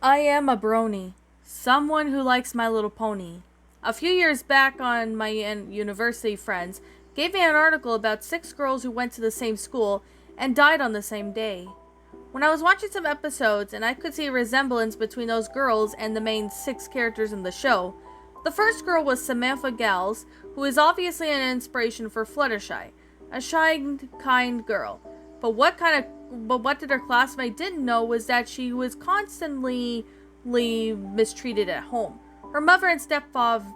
I am a brony, someone who likes My Little Pony. A few years back on my university friends gave me an article about 6 girls who went to the same school and died on the same day. When I was watching some episodes and I could see a resemblance between those girls and the main 6 characters in the show, the first girl was Samantha Gals, who is obviously an inspiration for Fluttershy, a shy, kind girl. But what did her classmate didn't know was that she was constantly mistreated at home. Her mother and stepfather.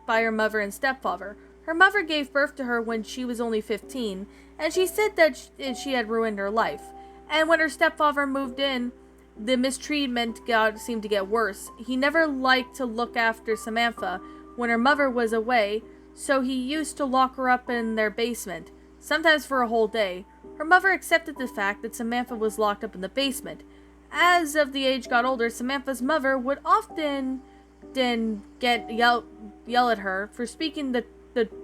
Her mother gave birth to her when she was only 15, and she said that she had ruined her life. And when her stepfather moved in, the mistreatment seemed to get worse. He never liked to look after Samantha when her mother was away, so he used to lock her up in their basement, sometimes for a whole day. Her mother accepted the fact that Samantha was locked up in the basement. As the age got older, Samantha's mother would often yell at her for speaking the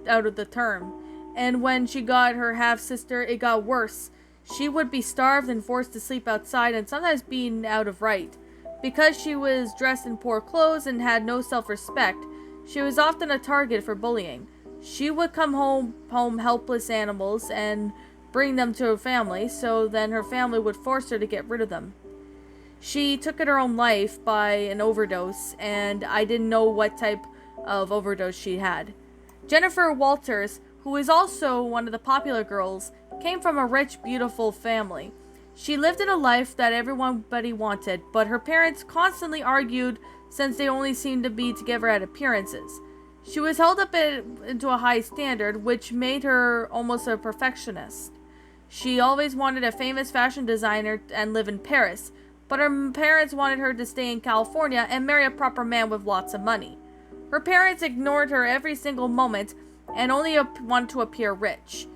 out of the term. And when she got her half-sister, it got worse. She would be starved and forced to sleep outside and sometimes beaten out of right. Because she was dressed in poor clothes and had no self-respect, she was often a target for bullying. She would come home helpless animals and bring them to her family, so then her family would force her to get rid of them. She took her own life by an overdose, and I didn't know what type of overdose she had. Jennifer Walters, who is also one of the popular girls, came from a rich, beautiful family. She lived in a life that everybody wanted, but her parents constantly argued since they only seemed to be together at appearances. She was held up into a high standard, which made her almost a perfectionist. She always wanted a famous fashion designer and live in Paris, but her parents wanted her to stay in California and marry a proper man with lots of money. Her parents ignored her every single moment and only wanted to appear rich.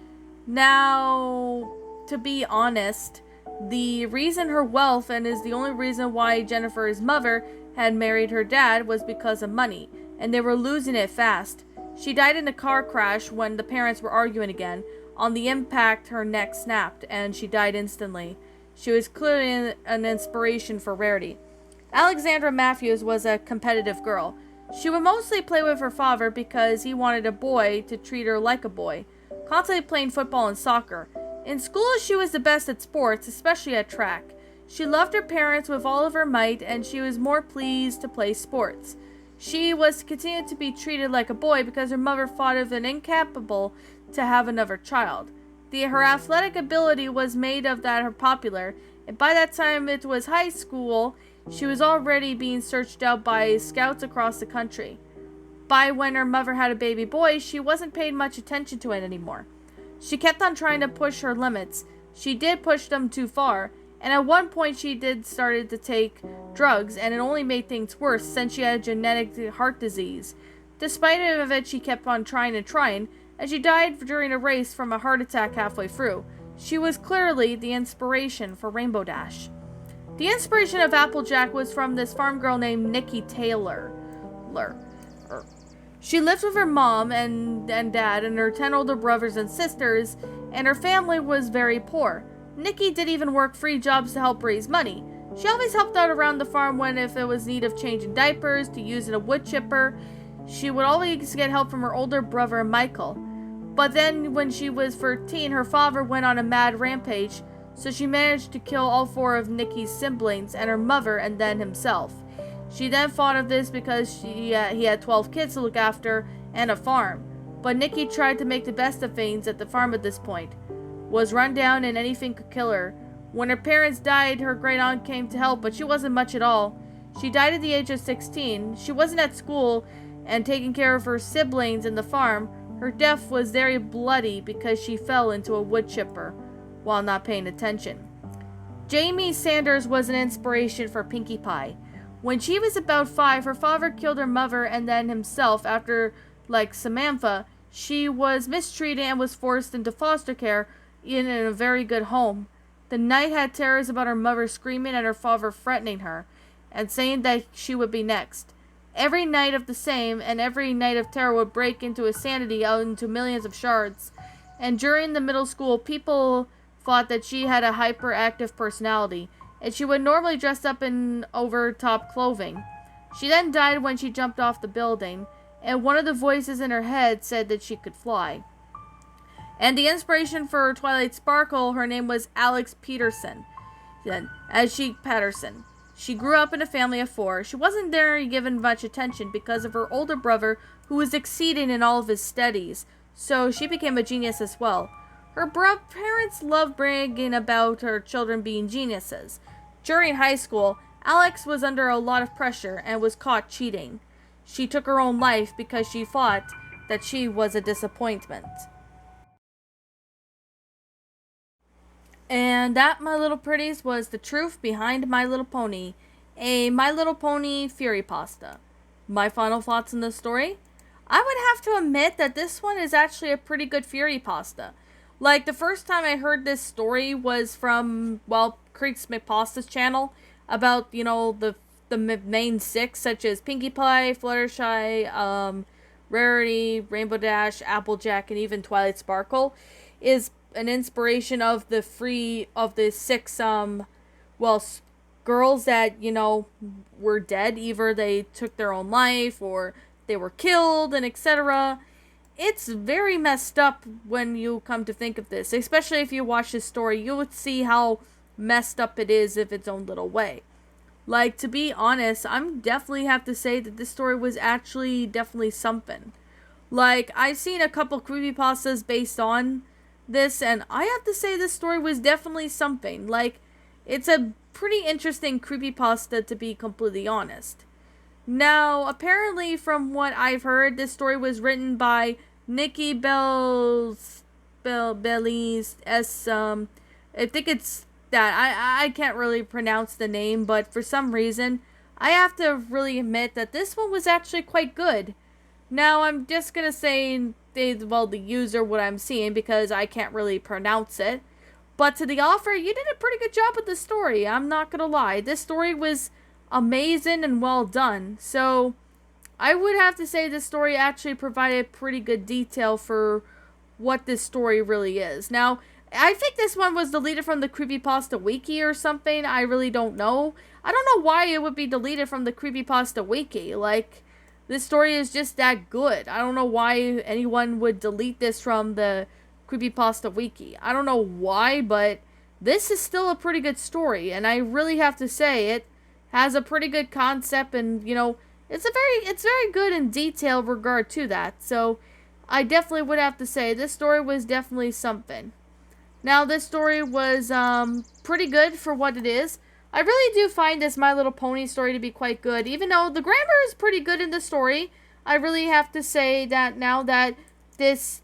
Now, to be honest, the reason her wealth, and is the only reason why Jennifer's mother had married her dad, was because of money, and they were losing it fast. She died in a car crash when the parents were arguing again. On the impact, her neck snapped, and she died instantly. She was clearly an inspiration for Rarity. Alexandra Matthews was a competitive girl. She would mostly play with her father because he wanted a boy to treat her like a boy, constantly playing football and soccer. In school, she was the best at sports, especially at track. She loved her parents with all of her might, and she was more pleased to play sports. She was continued to be treated like a boy because her mother thought it incapable to have another child. Her athletic ability was made of that her popular, and by that time it was high school, she was already being searched out by scouts across the country. By when her mother had a baby boy, she wasn't paying much attention to it anymore. She kept on trying to push her limits. She did push them too far, and at one point she started to take drugs, and it only made things worse since she had a genetic heart disease. Despite it, she kept on trying, and she died during a race from a heart attack halfway through. She was clearly the inspiration for Rainbow Dash. The inspiration of Applejack was from this farm girl named Nikki Taylor. She lived with her mom and dad and her 10 older brothers and sisters, and her family was very poor. Nikki did even work 3 jobs to help raise money. She always helped out around the farm if it was need of changing diapers, to using a wood chipper. She would always get help from her older brother Michael. But then when she was 13, her father went on a mad rampage, so she managed to kill all 4 of Nikki's siblings and her mother and then himself. She then thought of this because he had 12 kids to look after and a farm. But Nikki tried to make the best of things at the farm at this point. Was run down and anything could kill her. When her parents died, her great aunt came to help, but she wasn't much at all. She died at the age of 16. She wasn't at school and taking care of her siblings and the farm. Her death was very bloody because she fell into a wood chipper while not paying attention. Jamie Sanders was an inspiration for Pinkie Pie. When she was about 5, her father killed her mother and then himself after, like Samantha, she was mistreated and was forced into foster care in a very good home. The night had terrors about her mother screaming and her father threatening her and saying that she would be next. Every night of the same, and every night of terror would break into insanity out into millions of shards. And during the middle school, people thought that she had a hyperactive personality, and she would normally dress up in over-top clothing. She then died when she jumped off the building, and one of the voices in her head said that she could fly. And the inspiration for Twilight Sparkle, her name was Alex Peterson. Patterson. She grew up in a family of 4. She wasn't very given much attention because of her older brother, who was exceeding in all of his studies, so she became a genius as well. Her parents loved bragging about her children being geniuses. During high school, Alex was under a lot of pressure and was caught cheating. She took her own life because she thought that she was a disappointment. And that, my little pretties, was the truth behind My Little Pony, a My Little Pony Fury Pasta. My final thoughts on this story? I would have to admit that this one is actually a pretty good Fury Pasta. Like, the first time I heard this story was from, Creeks McPasta's channel, about, the main 6, such as Pinkie Pie, Fluttershy, Rarity, Rainbow Dash, Applejack, and even Twilight Sparkle, is an inspiration of the 6 girls that were dead. Either they took their own life or they were killed, and etc. It's very messed up when you come to think of this, especially if you watch this story. You would see how messed up it is in its own little way. Like, to be honest, I'm definitely have to say that this story was actually definitely something. Like, I've seen a couple creepypastas based on this, and I have to say this story was definitely something. Like, it's a pretty interesting creepypasta, to be completely honest. Now, apparently, from what I've heard, this story was written by NikkiBeilshmidt45. I think it's that. I can't really pronounce the name, but for some reason, I have to really admit that this one was actually quite good. Now, I'm just gonna say the user, what I'm seeing, because I can't really pronounce it. But to the author, you did a pretty good job with the story. I'm not gonna lie. This story was amazing and well done. So, I would have to say this story actually provided pretty good detail for what this story really is. Now, I think this one was deleted from the Creepypasta Wiki or something. I really don't know. I don't know why it would be deleted from the Creepypasta Wiki. Like, this story is just that good. I don't know why anyone would delete this from the Creepypasta Wiki. I don't know why, but this is still a pretty good story, and I really have to say it has a pretty good concept, and it's very good in detail regard to that. So I definitely would have to say this story was definitely something. Now, this story was pretty good for what it is. I really do find this My Little Pony story to be quite good. Even though the grammar is pretty good in the story, I really have to say that now that this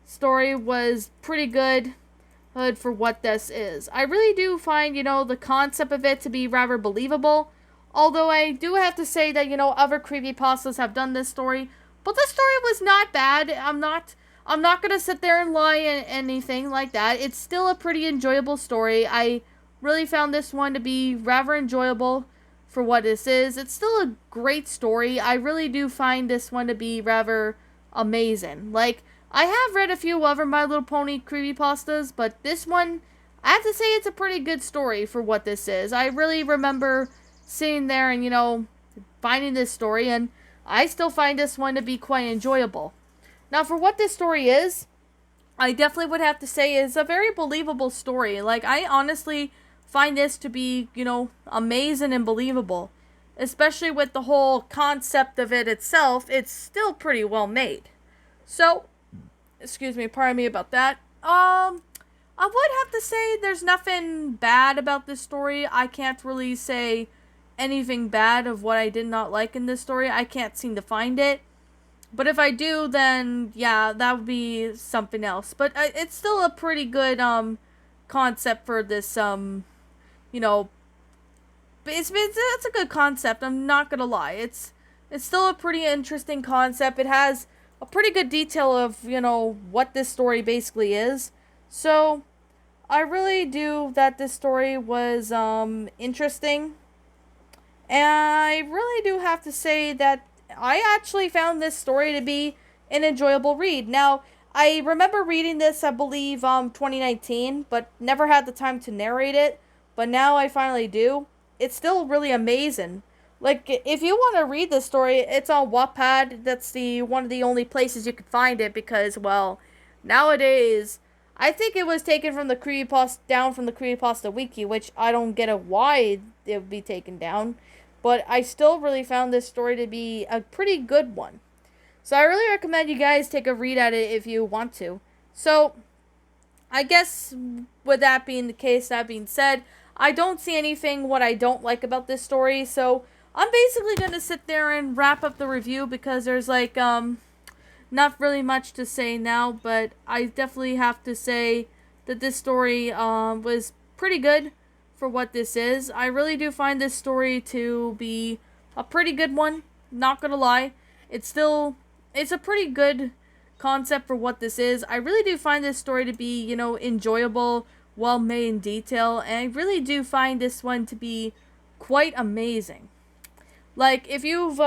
story was pretty good for what this is. I really do find, the concept of it to be rather believable. Although I do have to say that, other creepypastas have done this story. But this story was not bad. I'm not going to sit there and lie and anything like that. It's still a pretty enjoyable story. I really found this one to be rather enjoyable for what this is. It's still a great story. I really do find this one to be rather amazing. Like, I have read a few other My Little Pony creepypastas, but this one, I have to say it's a pretty good story for what this is. I really remember sitting there and, finding this story, and I still find this one to be quite enjoyable. Now, for what this story is, I definitely would have to say it's a very believable story. Like, I honestly find this to be, amazing and believable. Especially with the whole concept of it itself, it's still pretty well made. So, excuse me, pardon me about that. I would have to say there's nothing bad about this story. I can't really say anything bad of what I did not like in this story. I can't seem to find it. But if I do, then, yeah, that would be something else. But it's still a pretty good, concept for this, it's a good concept, I'm not gonna lie. It's still a pretty interesting concept. It has a pretty good detail of, what this story basically is. So, I really do that this story was, interesting. And I really do have to say that I actually found this story to be an enjoyable read. Now, I remember reading this, I believe, 2019, but never had the time to narrate it. but now I finally do. It's still really amazing. Like, if you want to read the story, it's on Wattpad. That's one of the only places you can find it because, well, nowadays, I think it was taken from the Creepypasta wiki, which I don't get why it would be taken down, but I still really found this story to be a pretty good one. So I really recommend you guys take a read at it if you want to. So, I guess with that being the case, that being said, I don't see anything what I don't like about this story, so I'm basically going to sit there and wrap up the review because there's like, not really much to say now, but I definitely have to say that this story, was pretty good for what this is. I really do find this story to be a pretty good one, not gonna lie. It's a pretty good concept for what this is. I really do find this story to be, enjoyable, well made in detail, and I really do find this one to be quite amazing. Like, if you've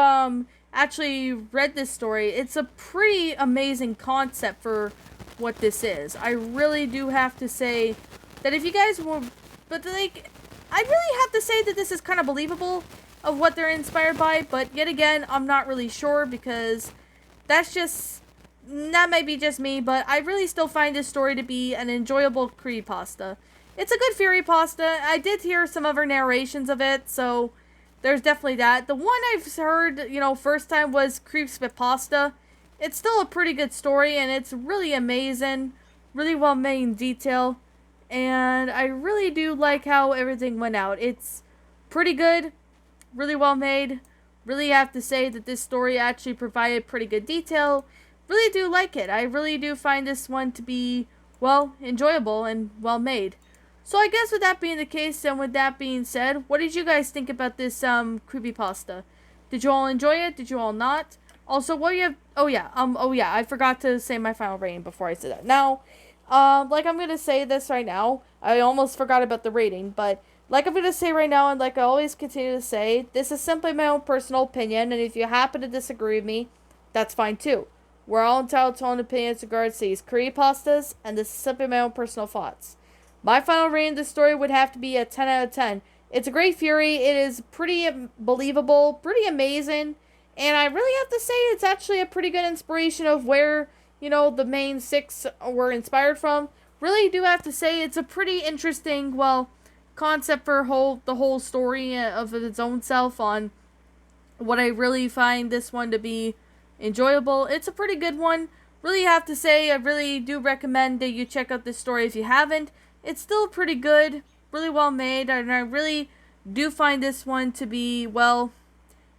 actually read this story, it's a pretty amazing concept for what this is. I really do have to say that if you guys were, but like, I really have to say that this is kind of believable of what they're inspired by, but yet again, I'm not really sure because that might be just me, but I really still find this story to be an enjoyable creepypasta. It's a good fairy pasta. I did hear some other narrations of it, so there's definitely that. The one I've heard, first time was NikkiBeilshmidt45. It's still a pretty good story, and it's really amazing. Really well made in detail. And I really do like how everything went out. It's pretty good. Really well made. Really have to say that this story actually provided pretty good detail. Really do like it. I really do find this one to be, well, enjoyable and well made. So I guess with that being the case, and with that being said, what did you guys think about this creepypasta? Did you all enjoy it? Did you all not? Also, what do you have? Oh yeah, I forgot to say my final rating before I said that. Now, like I'm gonna say this right now. I almost forgot about the rating, but like I'm gonna say right now, and like I always continue to say, this is simply my own personal opinion, and if you happen to disagree with me, that's fine too. We're all entitled to our own opinions in regards to these creepypastas, and this is simply my own personal thoughts. My final rating of this story would have to be a 10 out of 10. It's a great fury. It is pretty believable, pretty amazing. And I really have to say it's actually a pretty good inspiration of where, the main six were inspired from. Really do have to say it's a pretty interesting, well, concept for the whole story of its own self on what I really find this one to be enjoyable. It's a pretty good one. Really have to say I really do recommend that you check out this story if you haven't. It's still pretty good, really well made, and I really do find this one to be, well,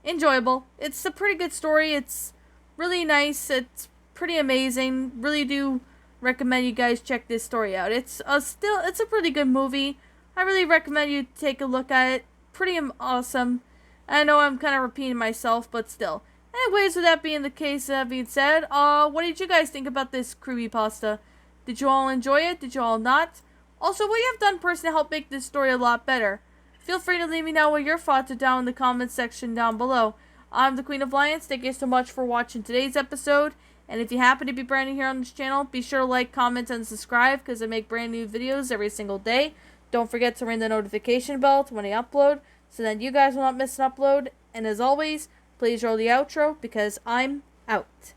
enjoyable. It's a pretty good story. It's really nice. It's pretty amazing. Really do recommend you guys check this story out. It's a pretty good movie. I really recommend you take a look at it. Pretty awesome. I know I'm kind of repeating myself, but still. Anyways, with that being the case, that being said, what did you guys think about this creepypasta? Did you all enjoy it? Did you all not? Also, what you have done personally to help make this story a lot better? Feel free to leave me know what your thoughts are down in the comments section down below. I'm the Queen of Lions. Thank you so much for watching today's episode. And if you happen to be brand new here on this channel, be sure to like, comment, and subscribe because I make brand new videos every single day. Don't forget to ring the notification bell when I upload so that you guys will not miss an upload. And as always, please roll the outro because I'm out.